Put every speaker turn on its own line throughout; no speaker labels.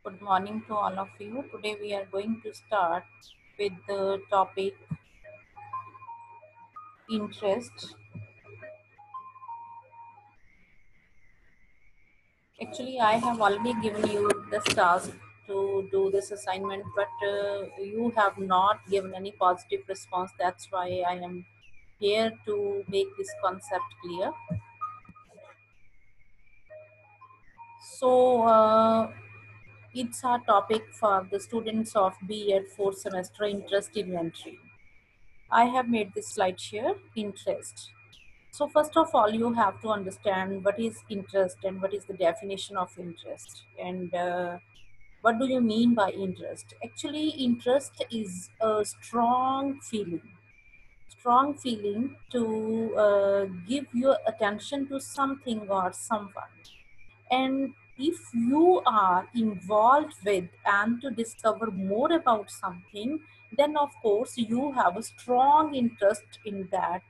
Good morning to all of you. Today we are going to start with the topic interest. Actually, I have already given you this task to do this assignment, but you have not given any positive response. That's why I am here to make this concept clear. So, it's our topic for the students of B.Ed 4th semester interest inventory. I have made this slide here, interest. So first of all, you have to understand what is interest and what is the definition of interest and what do you mean by interest. Actually, interest is a strong feeling to give your attention to something or someone. And if you are involved with and to discover more about something, then of course you have a strong interest in that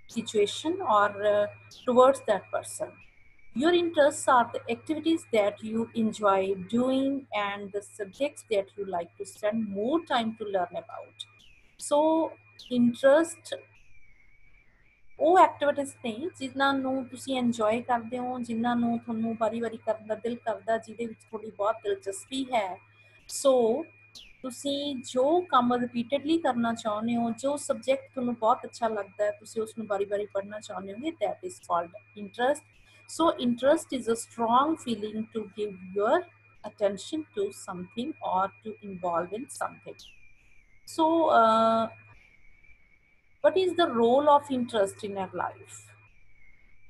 situation or towards that person. Your interests are the activities that you enjoy doing and the subjects that you like to spend more time to learn about. So, interest ਉਹ activities ਨੇ ਜਿਨ੍ਹਾਂ ਨੂੰ ਤੁਸੀਂ enjoy ਕਰਦੇ ਹੋ, ਜਿਨ੍ਹਾਂ ਨੂੰ ਤੁਹਾਨੂੰ ਵਾਰੀ-ਵਾਰੀ ਕਰਨ ਦਾ ਦਿਲ ਕਰਦਾ, ਜਿਹਦੇ ਵਿੱਚ ਤੁਹਾਡੀ ਬਹੁਤ ਦਿਲਚਸਪੀ ਹੈ। ਸੋ ਤੁਸੀਂ ਜੋ ਕੰਮ ਰਿਪੀਟਡਲੀ ਕਰਨਾ ਚਾਹੁੰਦੇ ਹੋ, ਜੋ ਸਬਜੈਕਟ ਤੁਹਾਨੂੰ ਬਹੁਤ ਅੱਛਾ ਲੱਗਦਾ ਹੈ, ਤੁਸੀਂ ਉਸ ਨੂੰ ਵਾਰੀ-ਵਾਰੀ ਪੜ੍ਹਨਾ ਚਾਹੁੰਦੇ ਹੋਗੇ, that is called interest. So interest is a strong feeling to give your attention to something or to involve in something. So what is the role of interest in our life?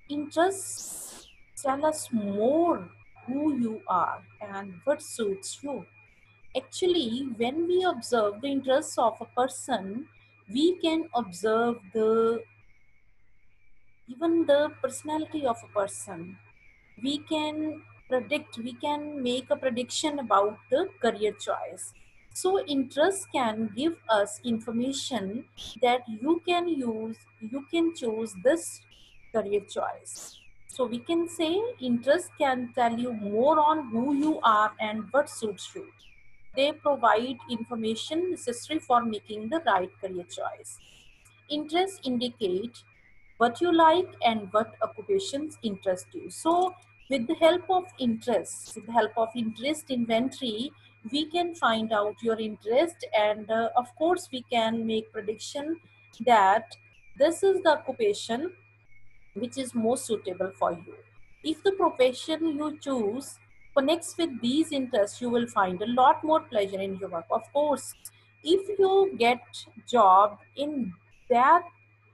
Interests tell us more who you are and what suits you. Actually, when we observe the interests of a person, we can observe the even the personality of a person. We can we can make a prediction about the career choice. So interest can give us information that you can choose this career choice. So we can say interest can tell you more on who you are and what suits you. They provide information necessary for making the right career choice. Interests indicate what you like and what occupations interest you. So with the help of interest, with the help of interest inventory, we can find out your interest and of course we can make prediction that this is the occupation which is most suitable for you. If the profession you choose connects with these interests, you will find a lot more pleasure in your work. Of course, if you get job in that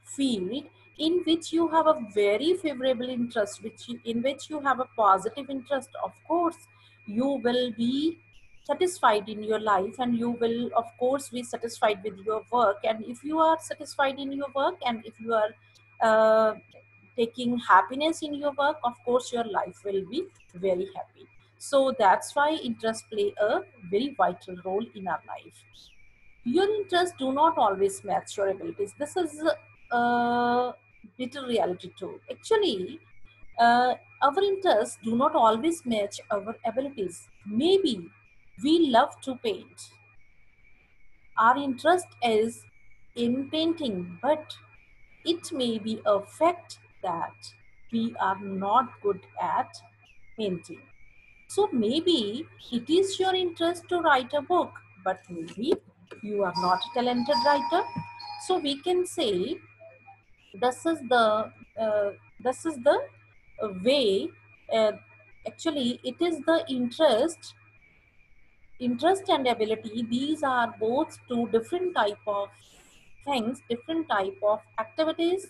field in which you have a very favorable interest, in which you have a positive interest, of course, you will be satisfied in your life and you will of course be satisfied with your work. And if you are satisfied in your work and if you are uh, taking happiness in your work, of course your life will be very happy. So that's why interests play a very vital role in our life. Your interests do not always match your abilities. This is a bitter reality too. Actually, our interests do not always match our abilities. Maybe we love to paint. Our interest is in painting, but it may be a fact that we are not good at painting. So maybe it is your interest to write a book, but maybe you are not a talented writer. So we can say this is the uh, this is the way. Uh, Actually, it is the interest and ability. These are both two different type of things, different type of activities.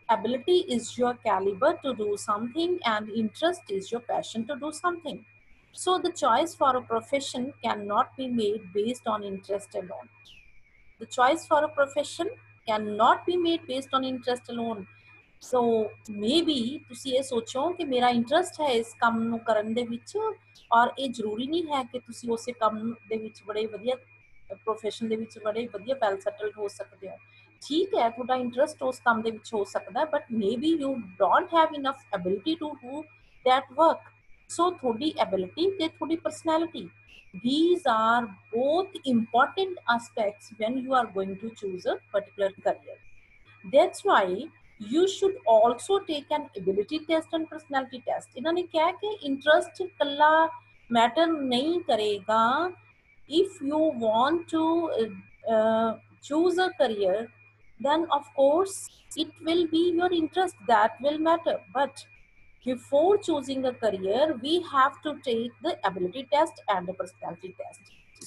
Ability is your caliber to do something and interest is your passion to do something. So the choice for a profession cannot be made based on interest alone. The choice for a profession cannot be made based on interest alone. So maybe ਤੁਸੀਂ ਇਹ ਸੋਚੋ ਕਿ ਮੇਰਾ interest ਹੈ ਇਸ ਕੰਮ ਨੂੰ ਕਰਨ ਦੇ ਵਿੱਚ ਔਰ ਇਹ ਜ਼ਰੂਰੀ ਨਹੀਂ ਹੈ ਕਿ ਤੁਸੀਂ ਉਸੇ ਕੰਮ ਦੇ ਵਿੱਚ ਬੜੇ ਵਧੀਆ ਪ੍ਰੋਫੈਸ਼ਨ ਦੇ ਵਿੱਚ ਬੜੇ ਵਧੀਆ ਵੈਲ ਸੈਟਲਡ ਹੋ ਸਕਦੇ ਹੋ। ਠੀਕ ਹੈ, ਤੁਹਾਡਾ ਇੰਟਰਸਟ ਉਸ ਕੰਮ ਦੇ ਵਿੱਚ ਹੋ ਸਕਦਾ, but maybe you don't have enough ability to do that work. सो थोड़ी एबिलिटी ते थोड़ी personality, these are both important aspects when you are going to choose a particular career. That's why you should also take an ability test and personality test. इन्होंने क्या है कि interest कल्ला matter नहीं करेगा. If you want to choose a career, then of course it will be your interest that will matter. But before choosing a career, we have to take the ability test and the personality test.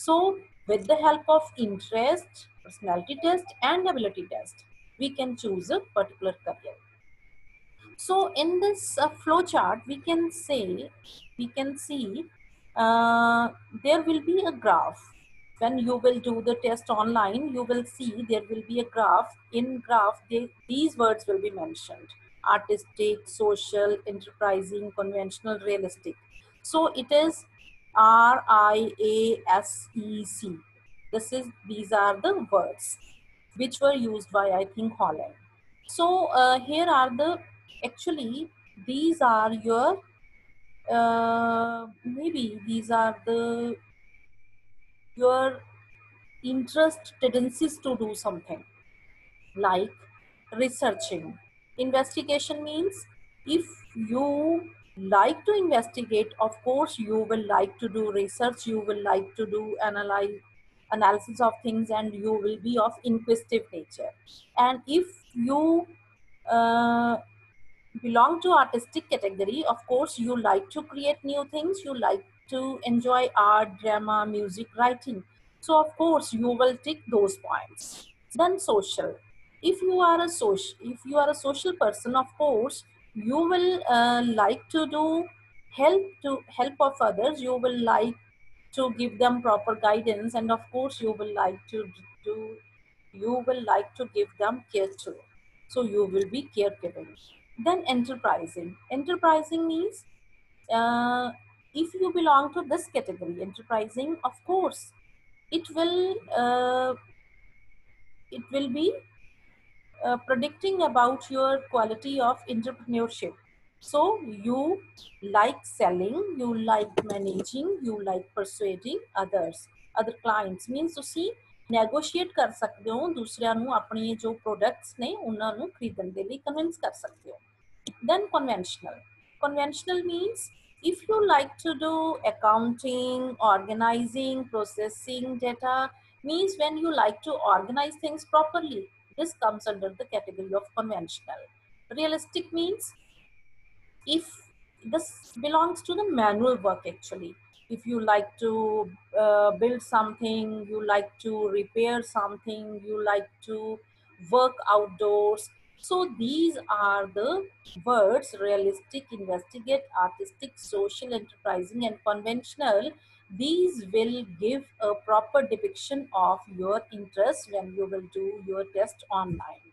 So, with the help of interest, personality test, and ability test, we can choose a particular career. So in this flow chart, we can see there will be a graph. When you will do the test online, you will see there will be a graph. In graph, these words will be mentioned: artistic, social, enterprising, conventional, realistic. So it is RIASEC. These are the words which were used by, I think, Holland. So here are the, actually these are your maybe these are the your interest tendencies to do something, like researching. Investigation means if you like to investigate, of course you will like to do research, you will like to do analysis of things, and you will be of inquisitive nature. And if you uh, belong to artistic category, of course you like to create new things, you like to enjoy art, drama, music, writing. So of course you will tick those points. Then social. If you are a social person, of course you will like to do help of others, you will like to give them proper guidance, and of course do you will like to give them care too. So you will be caregiving. Then enterprising means uh, if you belong to this category, enterprising, of course it will uh, it will be predicting about your quality of entrepreneurship. So you like selling, you like managing, you like persuading other clients. Means ਤੁਸੀਂ negotiate ਕਰ ਸਕਦੇ ਹੋ ਦੂਸਰਿਆਂ ਨੂੰ ਆਪਣੇ ਜੋ products ਨੇ ਉਹਨਾਂ ਨੂੰ ਖਰੀਦਣ ਦੇ ਲਈ convince ਕਰ ਸਕਦੇ ਹੋ. Then conventional means if you like to do accounting, organizing, processing data, means when you like to organize things properly, this comes under the category of conventional. Realistic means if this belongs to the manual work, actually if you like to build something, you like to repair something, you like to work outdoors. So these are the words: realistic, investigate, artistic, social, enterprising, and conventional. These will give a proper depiction of your interest when you will do your test online.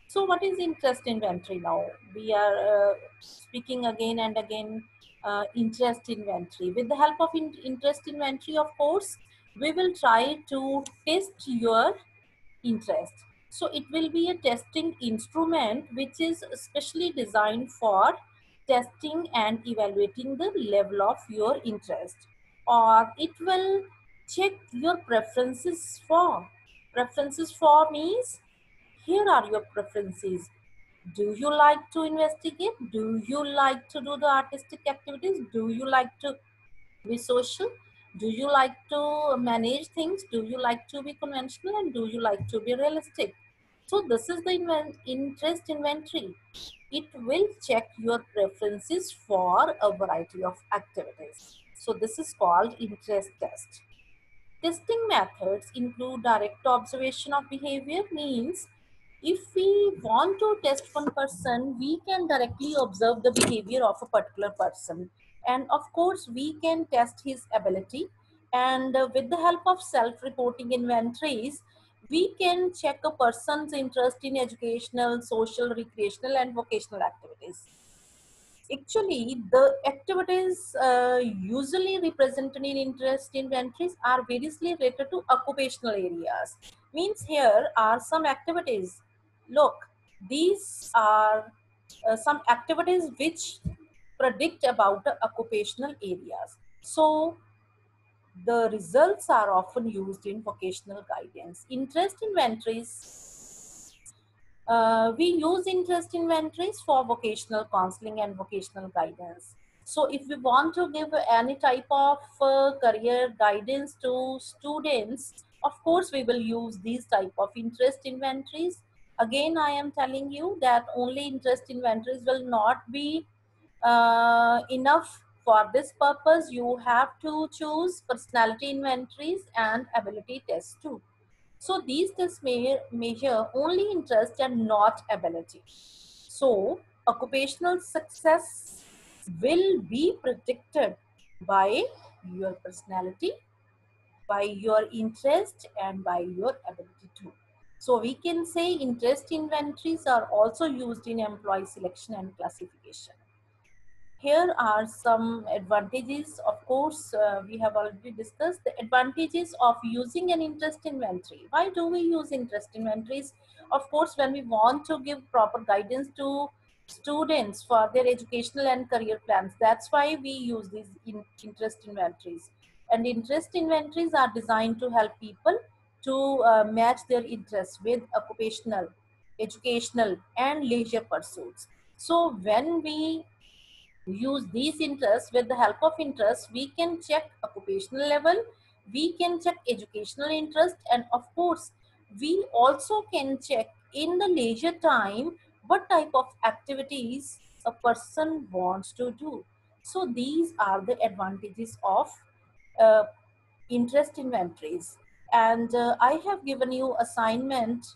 So, what is interest inventory now? We are speaking again and again interest inventory. With the help of interest inventory, of course, we will try to test your interest. So, it will be a testing instrument which is specially designed for testing and evaluating the level of your interest, or it will check your preferences for. Preferences for means here are your preferences. Do you like to investigate? Do you like to do the artistic activities? Do you like to be social? Do you like to manage things? Do you like to be conventional? And do you like to be realistic? So this is the interest inventory. It will check your preferences for a variety of activities. So this is called interest test. Testing methods include direct observation of behavior. Means if we want to test one person, we can directly observe the behavior of a particular person. And of course, we can test his ability. And with the help of self-reporting inventories, we can check a person's interest in educational, social, recreational, and vocational activities. Actually, the activities usually represented in interest inventories are variously related to occupational areas. Means here are some activities. Look, these are some activities which predict about the occupational areas. So the results are often used in vocational guidance. Interest inventories. We use interest inventories for vocational counseling and vocational guidance. So if we want to give any type of career guidance to students, of course we will use these type of interest inventories. Again, I am telling you that only interest inventories will not be enough for this purpose. You have to choose personality inventories and ability tests too. So these tests measure only interest and not ability. So occupational success will be predicted by your personality, by your interest, and by your ability too. So we can say interest inventories are also used in employee selection and classification. Here are some advantages. Of course, we have already discussed the advantages of using an interest inventory. Why do we use interest inventories? Of course, when we want to give proper guidance to students for their educational and career plans, that's why we use these interest inventories. And interest inventories are designed to help people to match their interests with occupational, educational, and leisure pursuits. So when we use these interests, with the help of interests we can check occupational level, we can check educational interest, and of course we also can check in the leisure time what type of activities a person wants to do. So these are the advantages of uh, interest inventories. And I have given you assignment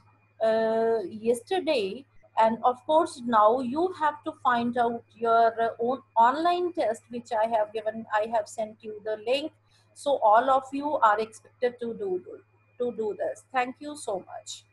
yesterday, and of course now you have to find out your own online test which I have given. I have sent you the link, so all of you are expected to do this. Thank you so much.